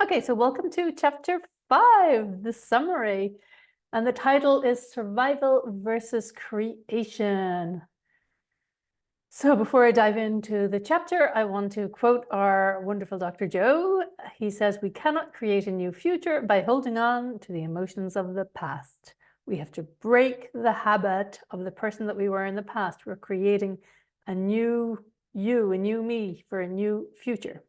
Okay, so welcome to chapter 5, the summary. And the title is Survival versus Creation. So before I dive into the chapter, I want to quote our wonderful Dr. Joe. He says, "We cannot create a new future by holding on to the emotions of the past. We have to break the habit of the person that we were in the past. We're creating a new you, a new me for a new future."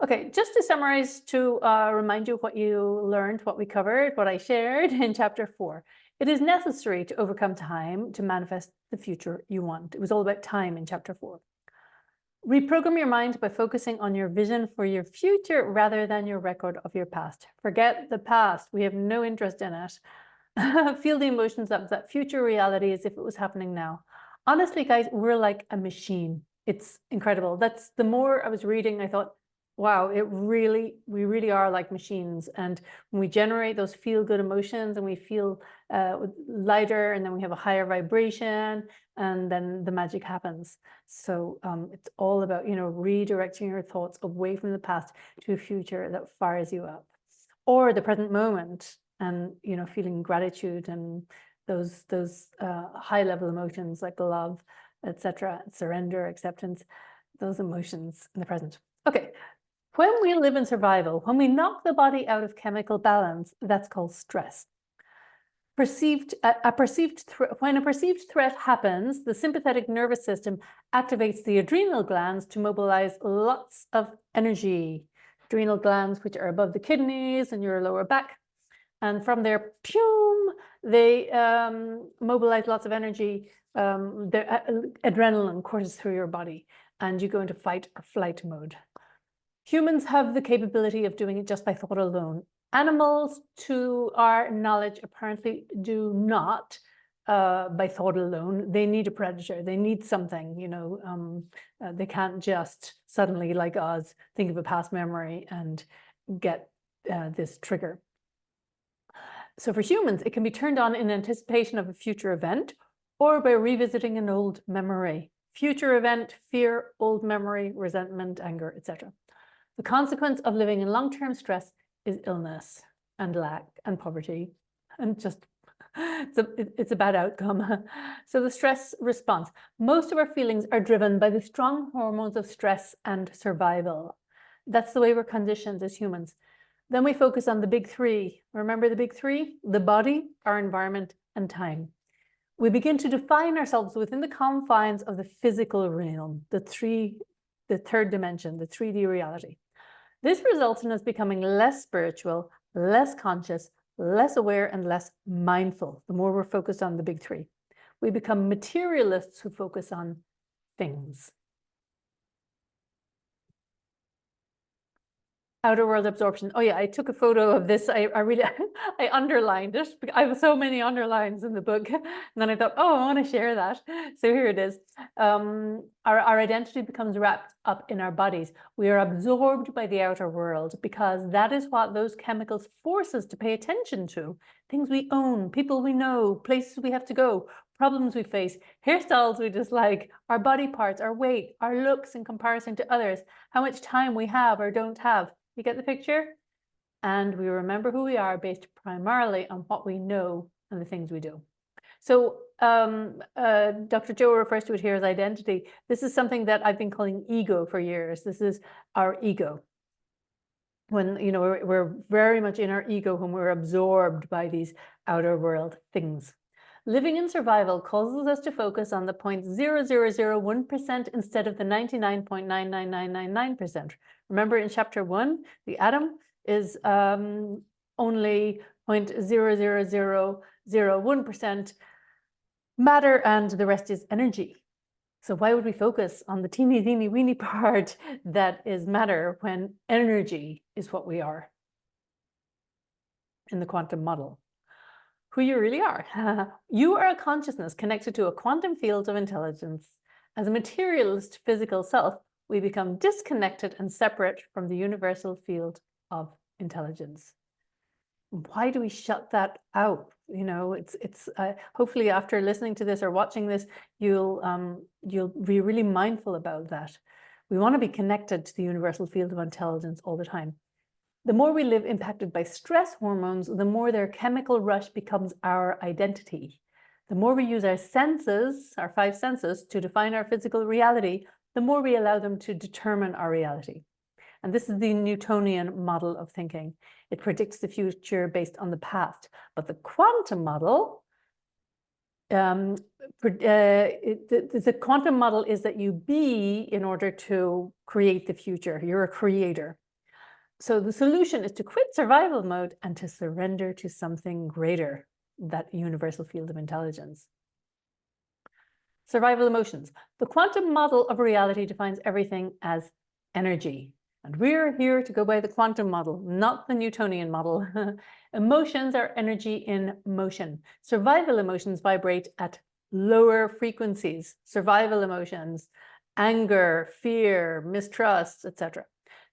Okay, just to summarize, to remind you what you learned, what we covered, what I shared in chapter 4. It is necessary to overcome time to manifest the future you want. It was all about time in chapter 4. Reprogram your mind by focusing on your vision for your future rather than your record of your past. Forget the past. We have no interest in it. Feel the emotions of that future reality as if it was happening now. Honestly, guys, we're like a machine. It's incredible. That's the more I was reading, I thought, wow, we really are like machines. And when we generate those feel-good emotions and we feel lighter, and then we have a higher vibration, and then the magic happens. So it's all about, redirecting your thoughts away from the past to a future that fires you up, or the present moment, and feeling gratitude and those high level emotions like love, etc., surrender, acceptance, those emotions in the present. Okay. When we live in survival, when we knock the body out of chemical balance, that's called stress. When a perceived threat happens, the sympathetic nervous system activates the adrenal glands to mobilize lots of energy. Adrenal glands, which are above the kidneys and your lower back. And from there, they mobilize lots of energy. The adrenaline courses through your body, and you go into fight or flight mode. Humans have the capability of doing it just by thought alone. Animals, to our knowledge, apparently do not by thought alone. They need a predator. They need something, they can't just suddenly, like us, think of a past memory and get this trigger. So for humans, it can be turned on in anticipation of a future event or by revisiting an old memory. Future event, fear, old memory, resentment, anger, etc. The consequence of living in long-term stress is illness and lack and poverty, and just it's a bad outcome. So the stress response. Most of our feelings are driven by the strong hormones of stress and survival. That's the way we're conditioned as humans. Then we focus on the big three. Remember the big three? The body, our environment, and time. We begin to define ourselves within the confines of the physical realm, the third dimension, the 3D reality. This results in us becoming less spiritual, less conscious, less aware, and less mindful, the more we're focused on the big three. We become materialists who focus on things. Outer world absorption. Oh yeah, I took a photo of this. I really, I underlined it. I have so many underlines in the book. And then I thought, oh, I want to share that. So here it is. Our identity becomes wrapped up in our bodies. We are absorbed by the outer world because that is what those chemicals force us to pay attention to. Things we own, people we know, places we have to go, problems we face, hairstyles we dislike, our body parts, our weight, our looks in comparison to others, how much time we have or don't have. You get the picture? And we remember who we are based primarily on what we know and the things we do. So Dr. Joe refers to it here as identity. This is something that I've been calling ego for years. This is our ego. When, we're very much in our ego when we're absorbed by these outer world things. Living in survival causes us to focus on the 0.0001% instead of the 99.99999%. Remember in chapter 1, the atom is only 0.00001% matter and the rest is energy. So why would we focus on the teeny, teeny, weeny part that is matter when energy is what we are in the quantum model? Who you really are. You are a consciousness connected to a quantum field of intelligence. As a materialist physical self, we become disconnected and separate from the universal field of intelligence. Why do we shut that out? It's hopefully after listening to this or watching this, you'll be really mindful about that. We want to be connected to the universal field of intelligence all the time. The more we live impacted by stress hormones, the more their chemical rush becomes our identity. The more we use our senses, our 5 senses, to define our physical reality, the more we allow them to determine our reality. And this is the Newtonian model of thinking. It predicts the future based on the past. But the quantum model, the quantum model is that you be in order to create the future. You're a creator. So the solution is to quit survival mode and to surrender to something greater, that universal field of intelligence. Survival emotions. The quantum model of reality defines everything as energy. And we're here to go by the quantum model, not the Newtonian model. Emotions are energy in motion. Survival emotions vibrate at lower frequencies. Survival emotions, anger, fear, mistrust, etc.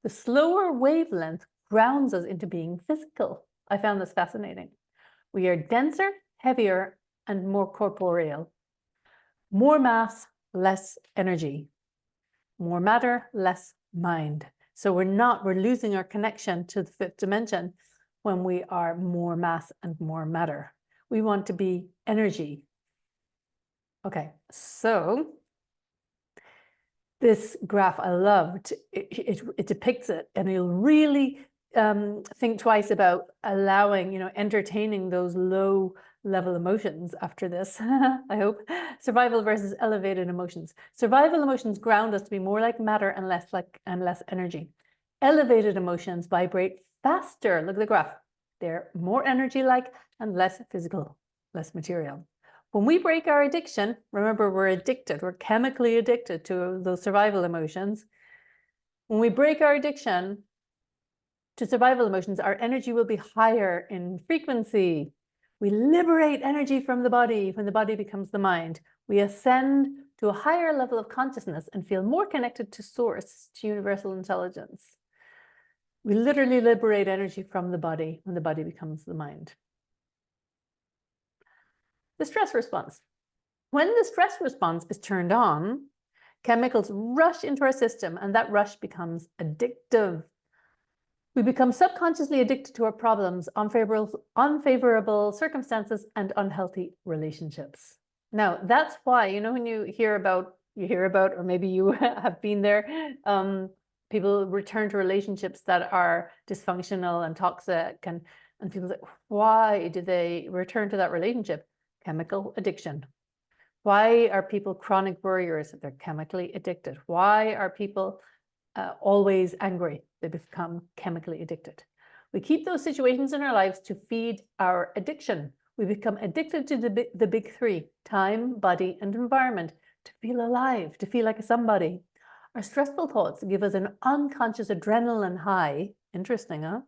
The slower wavelength grounds us into being physical. I found this fascinating. We are denser, heavier, and more corporeal. More mass, less energy. More matter, less mind. So we're losing our connection to the 5th dimension when we are more mass and more matter. We want to be energy. Okay, so this graph I loved, it depicts it, and you'll really think twice about allowing, entertaining those low level emotions after this, I hope. Survival versus elevated emotions. Survival emotions ground us to be more like matter and less energy. Elevated emotions vibrate faster. Look at the graph. They're more energy-like and less physical, less material. When we break our addiction, remember we're addicted, we're chemically addicted to those survival emotions. When we break our addiction to survival emotions, our energy will be higher in frequency. We liberate energy from the body when the body becomes the mind. We ascend to a higher level of consciousness and feel more connected to source, to universal intelligence. We literally liberate energy from the body when the body becomes the mind. The stress response. When the stress response is turned on, chemicals rush into our system, and that rush becomes addictive. We become subconsciously addicted to our problems, unfavorable circumstances, and unhealthy relationships. Now, that's why, when you hear about, or maybe you have been there, people return to relationships that are dysfunctional and toxic, and people say, why did they return to that relationship? Chemical addiction. Why are people chronic worriers? They're chemically addicted. Why are people always angry? They become chemically addicted. We keep those situations in our lives to feed our addiction. We become addicted to the big 3, time, body, and environment, to feel alive, to feel like a somebody. Our stressful thoughts give us an unconscious adrenaline high. Interesting, huh?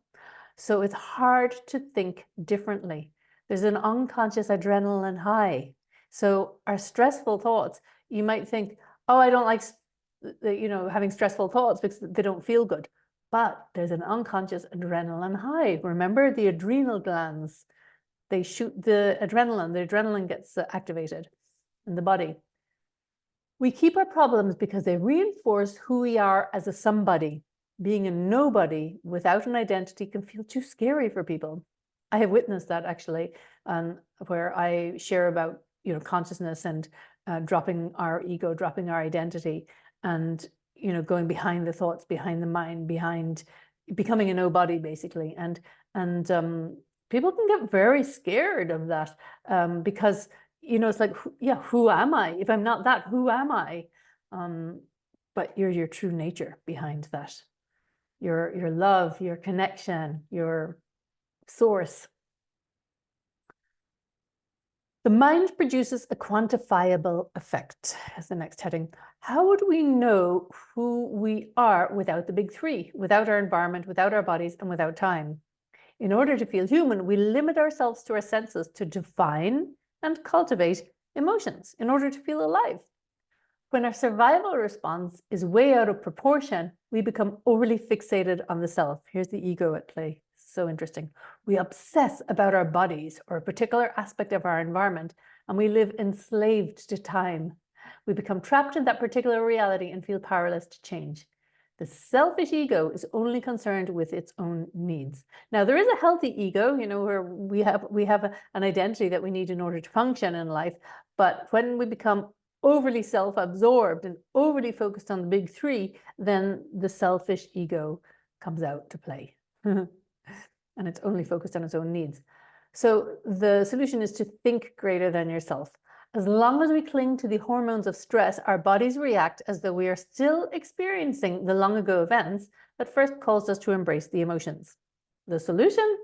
So it's hard to think differently. There's an unconscious adrenaline high. So our stressful thoughts, you might think, oh, I don't like, having stressful thoughts because they don't feel good. But there's an unconscious adrenaline high. Remember, the adrenal glands, they shoot the adrenaline gets activated in the body. We keep our problems because they reinforce who we are as a somebody. Being a nobody without an identity can feel too scary for people. I have witnessed that actually, where I share about consciousness and dropping our ego, dropping our identity, and going behind the thoughts, behind the mind, behind becoming a nobody basically, and people can get very scared of that because it's like, yeah, who am I? If I'm not that, who am I? But you're your true nature behind that. Your love, your connection, your source. The mind produces a quantifiable effect, as the next heading. How would we know who we are without the big 3, without our environment, without our bodies, and without time? In order to feel human, we limit ourselves to our senses to define and cultivate emotions in order to feel alive. When our survival response is way out of proportion, we become overly fixated on the self. Here's the ego at play. So interesting. We obsess about our bodies or a particular aspect of our environment, and we live enslaved to time. We become trapped in that particular reality and feel powerless to change. The selfish ego is only concerned with its own needs. Now, there is a healthy ego, where we have an identity that we need in order to function in life. But when we become overly self-absorbed and overly focused on the big three, then the selfish ego comes out to play. And it's only focused on its own needs. So the solution is to think greater than yourself. As long as we cling to the hormones of stress, our bodies react as though we are still experiencing the long ago events that first caused us to embrace the emotions. The solution?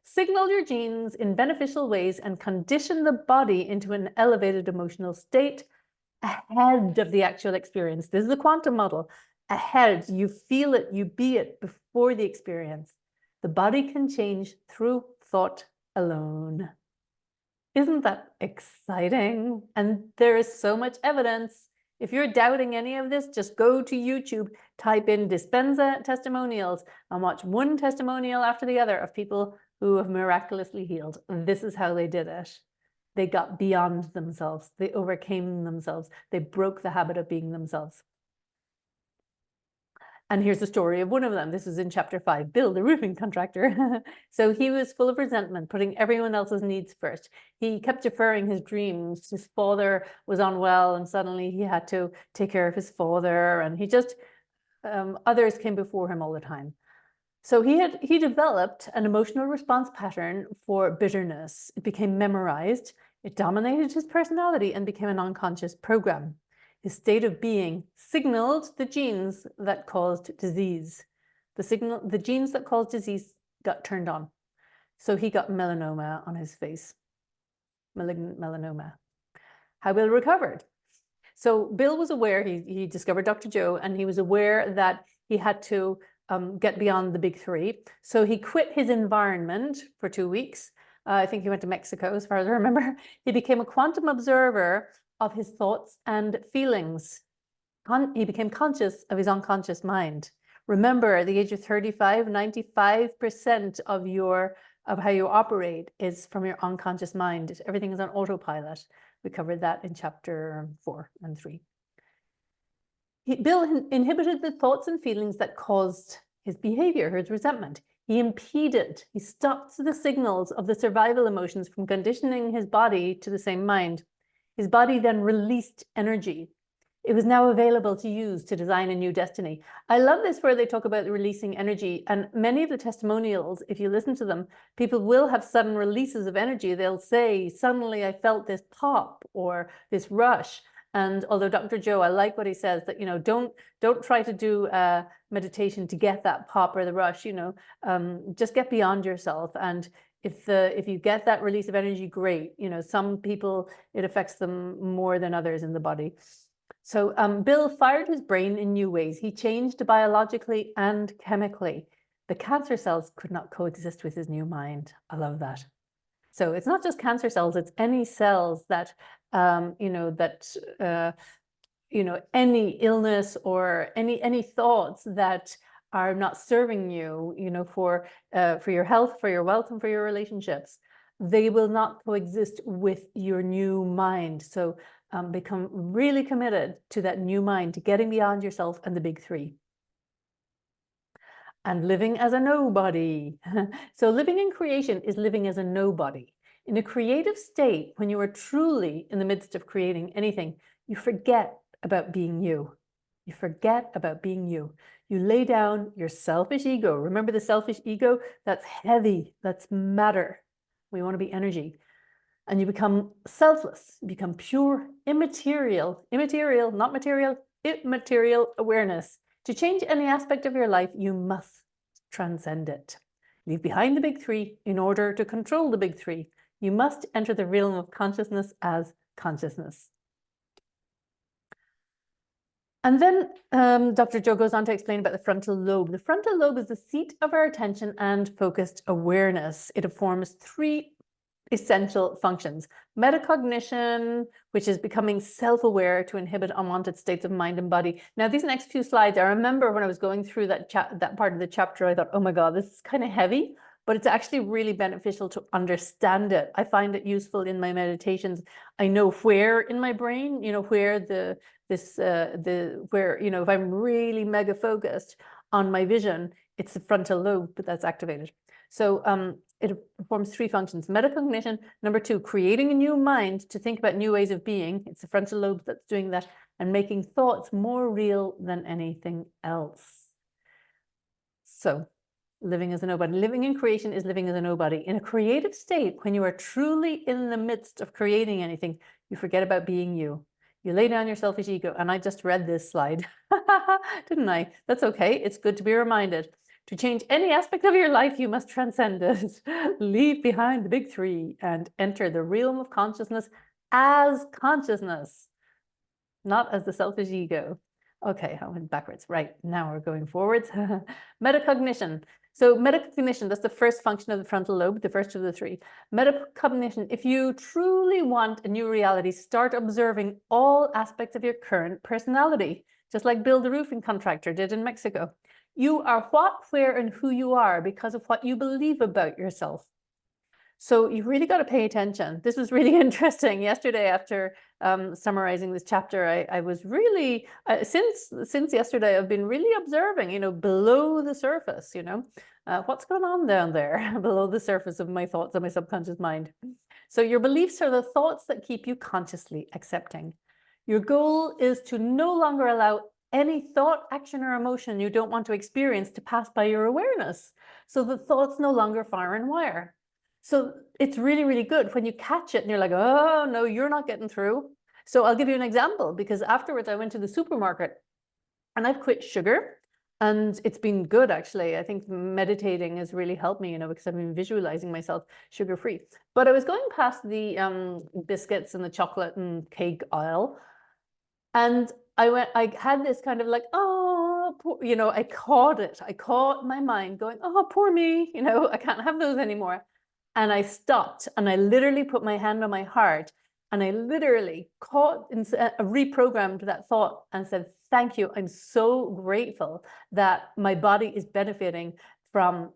Signal your genes in beneficial ways and condition the body into an elevated emotional state ahead of the actual experience. This is the quantum model. Ahead, you feel it, you be it before the experience. The body can change through thought alone. Isn't that exciting? And there is so much evidence. If you're doubting any of this, just go to YouTube, type in Dispenza testimonials, and watch one testimonial after the other of people who have miraculously healed. This is how they did it. They got beyond themselves. They overcame themselves. They broke the habit of being themselves. And here's the story of one of them. This is in chapter 5, Bill, the roofing contractor. So he was full of resentment, putting everyone else's needs first. He kept deferring his dreams. His father was unwell, and suddenly he had to take care of his father. And he just, others came before him all the time. So he developed an emotional response pattern for bitterness. It became memorized. It dominated his personality and became an unconscious program. His state of being signaled the genes that caused disease. The genes that caused disease got turned on. So he got melanoma on his face, malignant melanoma. How Bill recovered. So Bill was aware, he discovered Dr. Joe, and he was aware that he had to get beyond the big three. So he quit his environment for 2 weeks. I think he went to Mexico, as far as I remember. He became a quantum observer of his thoughts and feelings. He became conscious of his unconscious mind. Remember, at the age of 35, 95% of how you operate is from your unconscious mind. Everything is on autopilot. We covered that in chapter 4 and 3. Bill inhibited the thoughts and feelings that caused his behavior, his resentment. He stopped the signals of the survival emotions from conditioning his body to the same mind. His body then released energy. It was now available to use to design a new destiny. I love this where they talk about releasing energy, and many of the testimonials, if you listen to them, people will have sudden releases of energy. They'll say, suddenly I felt this pop or this rush. And although Dr. Joe, I like what he says, that, don't try to do meditation to get that pop or the rush, just get beyond yourself. And if you get that release of energy, great. Some people, it affects them more than others in the body. So Bill fired his brain in new ways. He changed biologically and chemically. The cancer cells could not coexist with his new mind. I love that. So it's not just cancer cells, it's any cells that, any illness or any thoughts that are not serving you, for your health, for your wealth, and for your relationships. They will not coexist with your new mind. So become really committed to that new mind, to getting beyond yourself and the big three. And living as a nobody. So living in creation is living as a nobody. In a creative state, when you are truly in the midst of creating anything, you forget about being you. You forget about being you. You lay down your selfish ego. Remember the selfish ego? That's heavy, that's matter. We want to be energy. And you become selfless, you become pure, immaterial, not material, immaterial awareness. To change any aspect of your life, you must transcend it. Leave behind the big three in order to control the big three. You must enter the realm of consciousness as consciousness. And then Dr. Joe goes on to explain about the frontal lobe. The frontal lobe is the seat of our attention and focused awareness. It performs 3 essential functions: metacognition, which is becoming self-aware to inhibit unwanted states of mind and body. Now, these next few slides, I remember when I was going through that part of the chapter, I thought, oh my God, this is kind of heavy. but it's actually really beneficial to understand it. I find it useful in my meditations. I know where in my brain, where where, if I'm really mega focused on my vision, it's the frontal lobe that's activated. So it performs 3 functions: metacognition. Number 2, creating a new mind to think about new ways of being. It's the frontal lobe that's doing that, and making thoughts more real than anything else. So living as a nobody. Living in creation is living as a nobody. In a creative state, when you are truly in the midst of creating anything, you forget about being you. You lay down your selfish ego. And I just read this slide, didn't I? That's okay. It's good to be reminded. To change any aspect of your life, you must transcend it. Leave behind the big 3 and enter the realm of consciousness as consciousness, not as the selfish ego. Okay, I went backwards. Right, now we're going forwards. Metacognition. So metacognition, that's the first function of the frontal lobe, the first of the 3. Metacognition, if you truly want a new reality, start observing all aspects of your current personality, just like Bill the roofing contractor did in Mexico. You are what, where, and who you are because of what you believe about yourself. So you really got to pay attention. This was really interesting. Yesterday, after summarizing this chapter, I was really, since yesterday, I've been really observing, below the surface, what's going on down there below the surface of my thoughts and my subconscious mind. So your beliefs are the thoughts that keep you consciously accepting. Your goal is to no longer allow any thought, action, or emotion you don't want to experience to pass by your awareness, so the thoughts no longer fire and wire. So it's really, really good when you catch it and you're like, oh, no, you're not getting through. So I'll give you an example, because afterwards I went to the supermarket and I've quit sugar, and it's been good, actually. I think meditating has really helped me, because I've been visualizing myself sugar-free. But I was going past the biscuits and the chocolate and cake aisle, and I had this kind of like, oh, poor, I caught it. I caught my mind going, oh, poor me, I can't have those anymore. And I stopped and I literally put my hand on my heart and I literally reprogrammed that thought and said, thank you. I'm so grateful that my body is benefiting from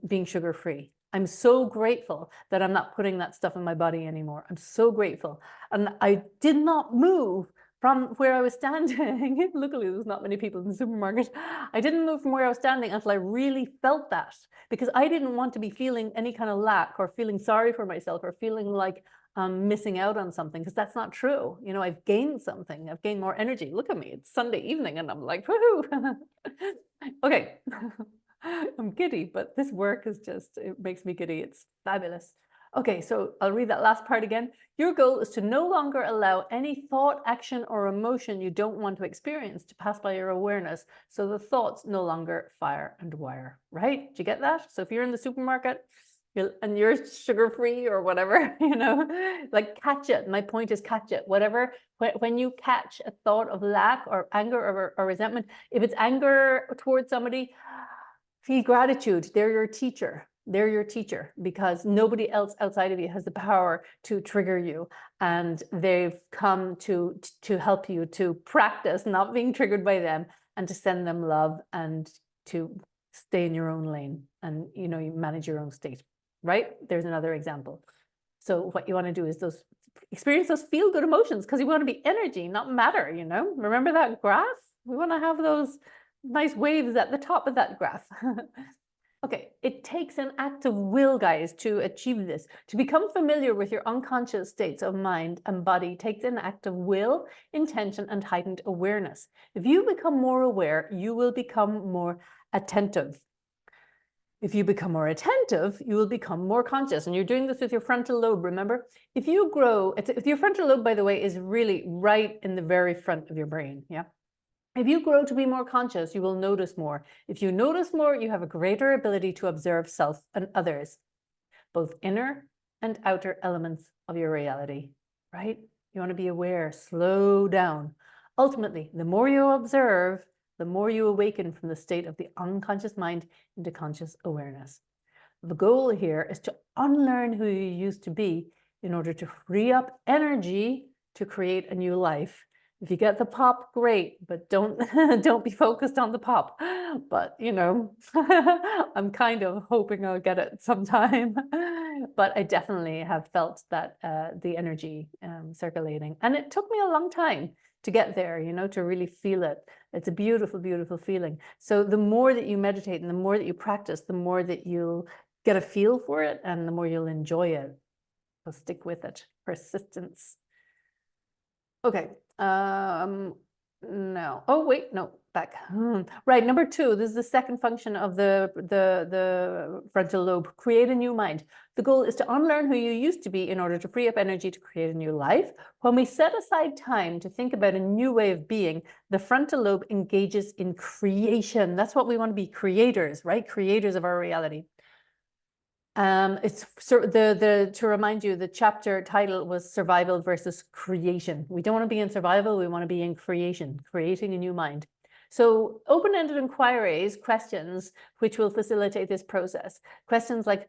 being sugar-free. I'm so grateful that I'm not putting that stuff in my body anymore. I'm so grateful. And I did not move from where I was standing. Luckily, there's not many people in the supermarket. I didn't move from where I was standing until I really felt that, because I didn't want to be feeling any kind of lack or feeling sorry for myself or feeling like I'm missing out on something, because that's not true. I've gained something. I've gained more energy. Look at me. It's Sunday evening and I'm like, woohoo. Okay. I'm giddy, but this work it makes me giddy. It's fabulous. Okay, so I'll read that last part again. Your goal is to no longer allow any thought, action, or emotion you don't want to experience to pass by your awareness, so the thoughts no longer fire and wire, right? Do you get that? So if you're in the supermarket and you're sugar-free or whatever, like catch it. My point is catch it. Whatever, when you catch a thought of lack or anger or resentment, if it's anger towards somebody, feel gratitude. They're your teacher. They're your teacher, because nobody else outside of you has the power to trigger you. And they've come to help you to practice not being triggered by them, and to send them love, and to stay in your own lane, and you manage your own state, right? There's another example. So what you want to do is experience those feel-good emotions, because you want to be energy, not matter, Remember that graph? We want to have those nice waves at the top of that graph. Okay, it takes an act of will, guys, to achieve this. To become familiar with your unconscious states of mind and body takes an act of will, intention, and heightened awareness. If you become more aware, you will become more attentive. If you become more attentive, you will become more conscious. And you're doing this with your frontal lobe, remember? If you grow, your frontal lobe, by the way, is really right in the very front of your brain, yeah? If you grow to be more conscious, you will notice more. If you notice more, you have a greater ability to observe self and others, both inner and outer elements of your reality, right? You want to be aware, slow down. Ultimately, the more you observe, the more you awaken from the state of the unconscious mind into conscious awareness. The goal here is to unlearn who you used to be in order to free up energy to create a new life, If you get the pop, great, but don't don't be focused on the pop. But you know, I'm kind of hoping I'll get it sometime. But I definitely have felt that the energy circulating, and it took me a long time to get there, you know, to really feel it. It's a beautiful, beautiful feeling. So the more that you meditate and the more that you practice, the more that you'll get a feel for it and the more you'll enjoy it. So stick with it. Persistence. Okay. No. Oh, wait, no, back. Right, number 2, this is the second function of the frontal lobe, create a new mind. The goal is to unlearn who you used to be in order to free up energy to create a new life. When we set aside time to think about a new way of being, the frontal lobe engages in creation. That's what we want to be, creators, right? Creators of our reality. It's to remind you, the chapter title was Survival versus Creation. We don't want to be in survival, we want to be in creation, creating a new mind. So open-ended inquiries, questions, which will facilitate this process. Questions like,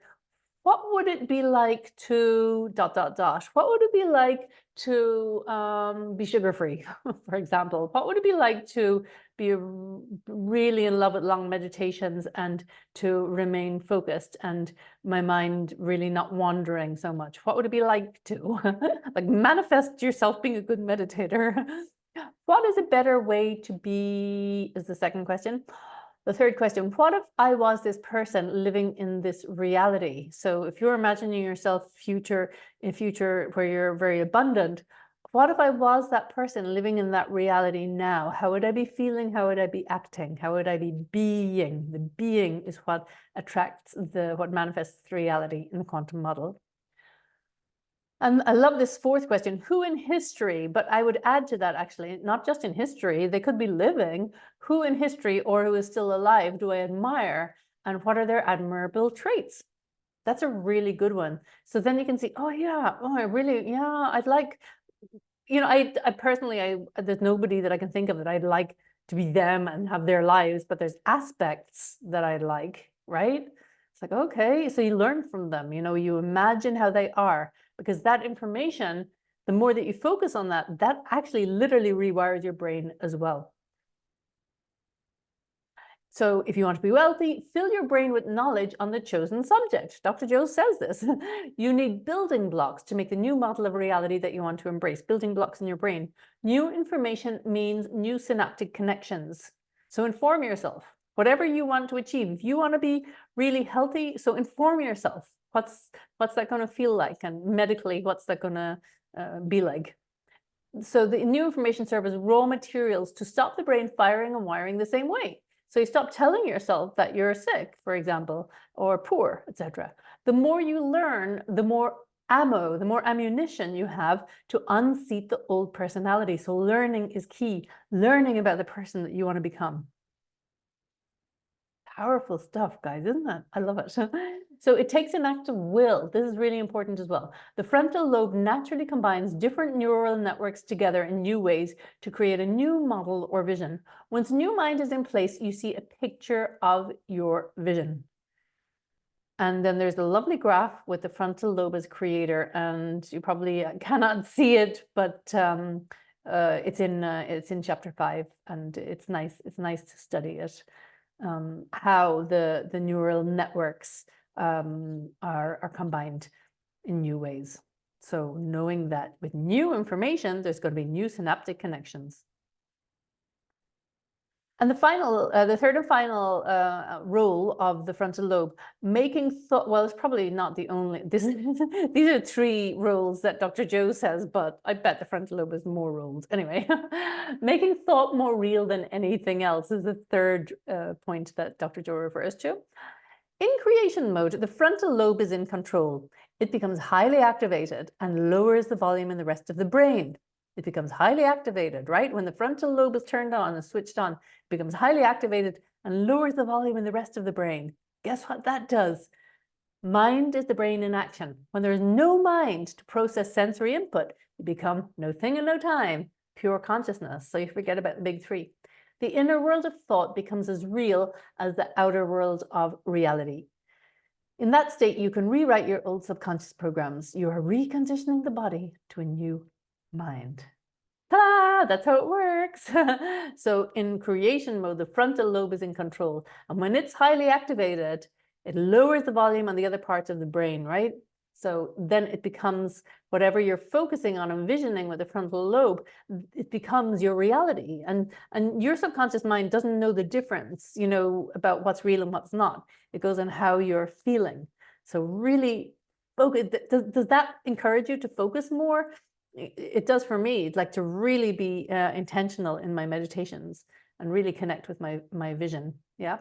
what would it be like to ... What would it be like to be sugar-free, for example? What would it be like to be really in love with long meditations and to remain focused and my mind really not wandering so much? What would it be like to like manifest yourself being a good meditator? What is a better way to be, is the second question. The third question, what if I was this person living in this reality? So if you're imagining yourself in future where you're very abundant, what if I was that person living in that reality now? How would I be feeling? How would I be acting? How would I be being? The being is what attracts what manifests the reality in the quantum model. And I love this fourth question, who in history, but I would add to that actually, not just in history, they could be living, who in history or who is still alive do I admire and what are their admirable traits? That's a really good one. So then you can see, oh yeah, oh I really, yeah, I'd like, you know, I personally, there's nobody that I can think of that I'd like to be them and have their lives, but there's aspects that I'd like, right? It's like, okay, so you learn from them, you know, you imagine how they are, because that information, the more that you focus on that, that actually literally rewires your brain as well. So if you want to be wealthy, fill your brain with knowledge on the chosen subject. Dr. Joe says this. You need building blocks to make the new model of reality that you want to embrace, building blocks in your brain. New information means new synaptic connections. So inform yourself. Whatever you want to achieve, if you want to be really healthy, so inform yourself. What's that going to feel like? And medically, what's that going to be like? So the new information serves as raw materials to stop the brain firing and wiring the same way. So you stop telling yourself that you're sick, for example, or poor, etc. The more you learn, the more ammo, the more ammunition you have to unseat the old personality. So learning is key. Learning about the person that you want to become. Powerful stuff, guys, isn't it? I love it. So it takes an act of will. This is really important as well. The frontal lobe naturally combines different neural networks together in new ways to create a new model or vision. Once new mind is in place, you see a picture of your vision. And then there's a lovely graph with the frontal lobe as creator, and you probably cannot see it, but it's in chapter 5, and it's nice to study it. How the neural networks are combined in new ways. So knowing that with new information, there's going to be new synaptic connections. And the third and final role of the frontal lobe, making thought, well, it's probably not the only, these are 3 roles that Dr. Joe says, but I bet the frontal lobe has more roles. Anyway, making thought more real than anything else is the third point that Dr. Joe refers to. In creation mode, the frontal lobe is in control. It becomes highly activated and lowers the volume in the rest of the brain. It becomes highly activated, right? When the frontal lobe is turned on and switched on, it becomes highly activated and lowers the volume in the rest of the brain. Guess what that does? Mind is the brain in action. When there is no mind to process sensory input, you become no thing and no time, pure consciousness. So you forget about the big 3. The inner world of thought becomes as real as the outer world of reality. In that state, you can rewrite your old subconscious programs. You are reconditioning the body to a new mind. Ta-da! Yeah, that's how it works. So in creation mode, the frontal lobe is in control. And when it's highly activated, it lowers the volume on the other parts of the brain, right? So then it becomes whatever you're focusing on, envisioning with the frontal lobe, it becomes your reality. And your subconscious mind doesn't know the difference, you know, about what's real and what's not. It goes on how you're feeling. So really focus. Does that encourage you to focus more? It does for me. Like to really be intentional in my meditations and really connect with my vision. Yeah.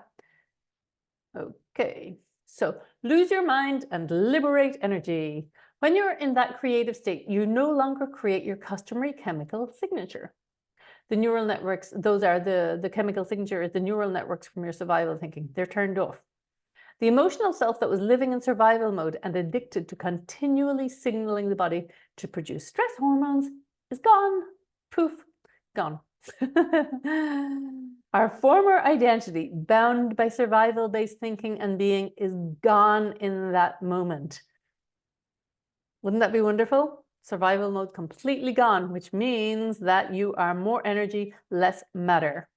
Okay. So lose your mind and liberate energy. When you're in that creative state, you no longer create your customary chemical signature. The neural networks, those are the chemical signature, the neural networks from your survival thinking. They're turned off. The emotional self that was living in survival mode and addicted to continually signaling the body to produce stress hormones is gone. Poof, gone. Our former identity, bound by survival-based thinking and being, is gone in that moment. Wouldn't that be wonderful? Survival mode completely gone, which means that you are more energy, less matter.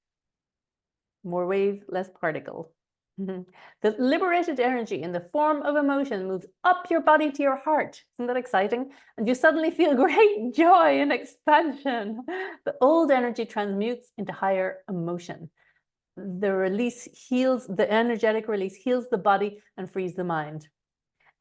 More wave, less particle. The liberated energy in the form of emotion moves up your body to your heart. Isn't that exciting? And you suddenly feel great joy and expansion. The old energy transmutes into higher emotion. The release heals, the energetic release heals the body and frees the mind.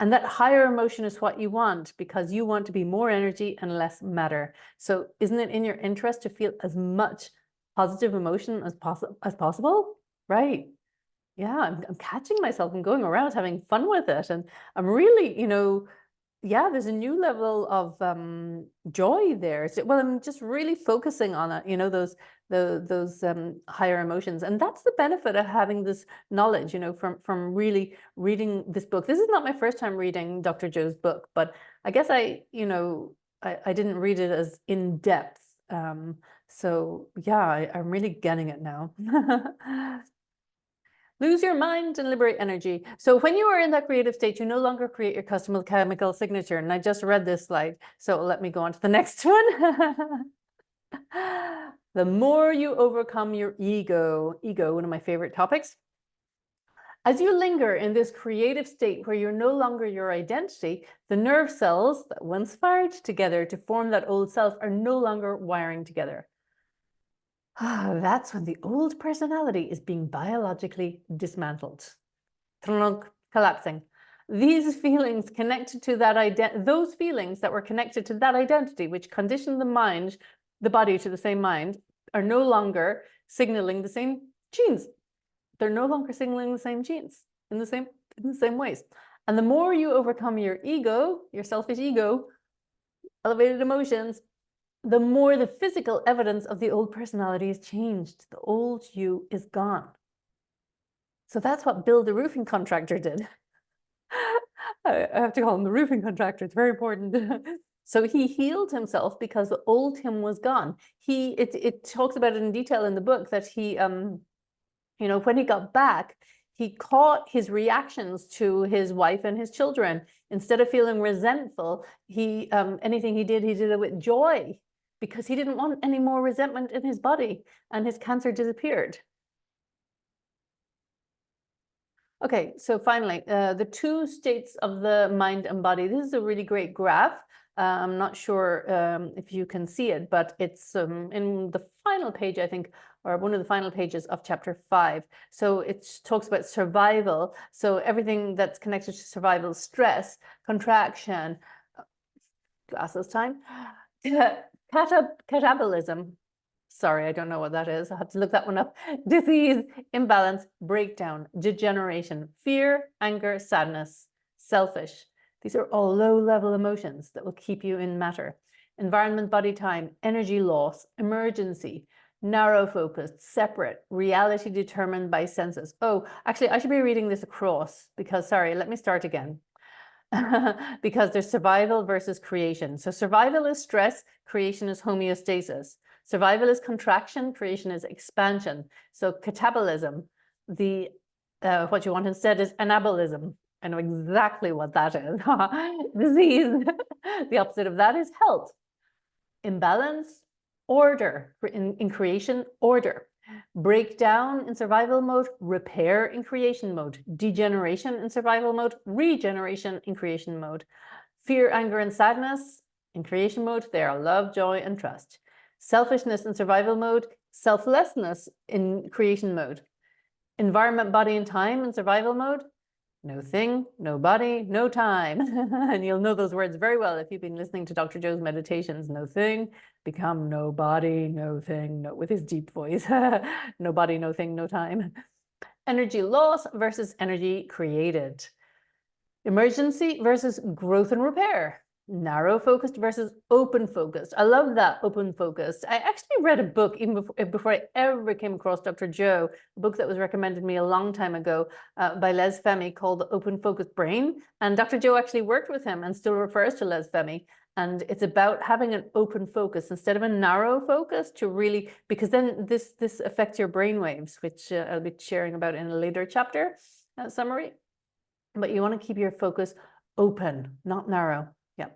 And that higher emotion is what you want because you want to be more energy and less matter. So isn't it in your interest to feel as much positive emotion as possible? Right. Yeah, I'm catching myself and going around having fun with it. And I'm really, you know, yeah, there's a new level of joy there. So, well, I'm just really focusing on it, you know, those higher emotions. And that's the benefit of having this knowledge, you know, from really reading this book. This is not my first time reading Dr. Joe's book, but I guess I didn't read it as in depth. So yeah, I'm really getting it now. Lose your mind and liberate energy. So when you are in that creative state, you no longer create your custom chemical signature. And I just read this slide, so let me go on to the next one. The more you overcome your ego, one of my favorite topics. As you linger in this creative state where you're no longer your identity, the nerve cells that once fired together to form that old self are no longer wiring together. That's when the old personality is being biologically dismantled, collapsing. These feelings connected to that those feelings that were connected to that identity, which conditioned the mind, the body to the same mind, are no longer signaling the same genes. They're no longer signaling the same genes in the same ways. And the more you overcome your ego, your selfish ego, elevated emotions, the more the physical evidence of the old personality has changed. The old you is gone. So that's what Bill the roofing contractor did. I have to call him the roofing contractor. It's very important. So he healed himself because the old him was gone. It talks about it in detail in the book that he, you know, when he got back, he caught his reactions to his wife and his children. Instead of feeling resentful, anything he did it with joy because he didn't want any more resentment in his body, and his cancer disappeared. Okay, so finally, the two states of the mind and body. This is a really great graph. I'm not sure if you can see it, but it's in the final page, I think, or one of the final pages of chapter 5. So it talks about survival. So everything that's connected to survival: stress, contraction, glasses time, catabolism. Sorry, I don't know what that is. I have to look that one up. Disease, imbalance, breakdown, degeneration, fear, anger, sadness, selfish. These are all low-level emotions that will keep you in matter. Environment, body, time, energy loss, emergency, narrow focus, separate, reality determined by senses. Oh, actually, I should be reading this across because, sorry, let me start again. Because there's survival versus creation. So survival is stress, creation is homeostasis. Survival is contraction, creation is expansion. So catabolism, what you want instead is anabolism. I know exactly what that is. Disease, the opposite of that is health. Imbalance order in creation, order. Breakdown in survival mode, repair in creation mode. Degeneration in survival mode, regeneration in creation mode. Fear, anger, and sadness in creation mode, they are love, joy, and trust. Selfishness in survival mode, selflessness in creation mode. Environment, body, and time in survival mode, no thing, no body, no time. And you'll know those words very well if you've been listening to Dr. Joe's meditations. No thing, become no body, no thing, no, with his deep voice. No body, no thing, no time. Energy loss versus energy created. Emergency versus growth and repair. Narrow focused versus open focused. I love that, open focused. I actually read a book even before I ever came across Dr. Joe, a book that was recommended me a long time ago by Les Femi called The Open Focused Brain. And Dr. Joe actually worked with him and still refers to Les Femi. And it's about having an open focus instead of a narrow focus to really, because then this affects your brain waves, which I'll be sharing about in a later chapter summary. But you want to keep your focus open, not narrow. Yeah.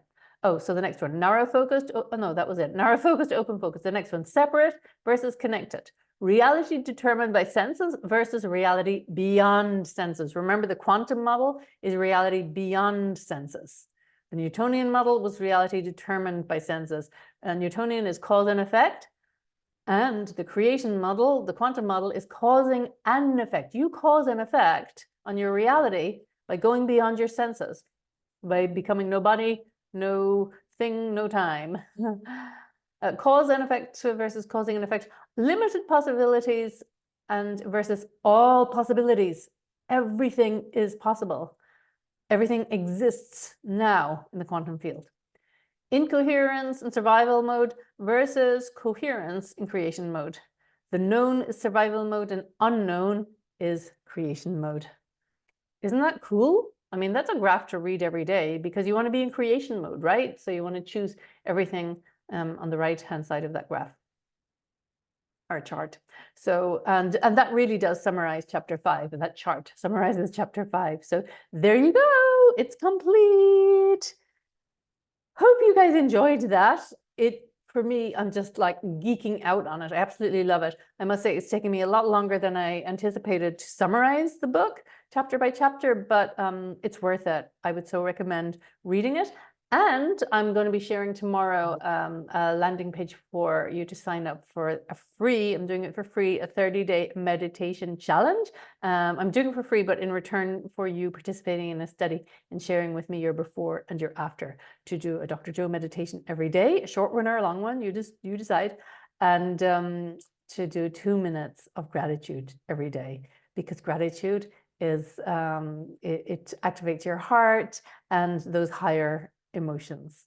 Oh, so the next one, narrow focused. Oh, no, that was it. Narrow focused, open focus. The next one, separate versus connected. Reality determined by senses versus reality beyond senses. Remember, the quantum model is reality beyond senses. The Newtonian model was reality determined by senses. And Newtonian is cause and effect. And the creation model, the quantum model, is causing an effect. You cause an effect on your reality by going beyond your senses, by becoming no body, no thing, no time. Cause and effect versus causing an effect. Limited possibilities and versus all possibilities. Everything is possible. Everything exists now in the quantum field. Incoherence in survival mode versus coherence in creation mode. The known is survival mode and unknown is creation mode. Isn't that cool? I mean, that's a graph to read every day because you want to be in creation mode, right? So you want to choose everything on the right-hand side of that graph or chart. So, and that really does summarize chapter 5. And that chart summarizes chapter 5. So there you go. It's complete. Hope you guys enjoyed that. For me, I'm just like geeking out on it. I absolutely love it. I must say it's taken me a lot longer than I anticipated to summarize the book chapter by chapter, but it's worth it. I would so recommend reading it. And I'm going to be sharing tomorrow a landing page for you to sign up for a free, I'm doing it for free, a 30-day meditation challenge. I'm doing it for free, but in return for you participating in a study and sharing with me your before and your after to do a Dr. Joe meditation every day, a short one or a long one, you decide, and to do 2 minutes of gratitude every day, because gratitude is, it activates your heart and those higher emotions.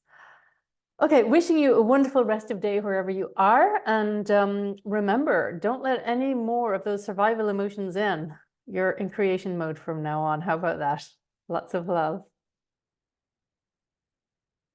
Okay, wishing you a wonderful rest of day wherever you are. And remember, don't let any more of those survival emotions in. You're in creation mode from now on. How about that? Lots of love.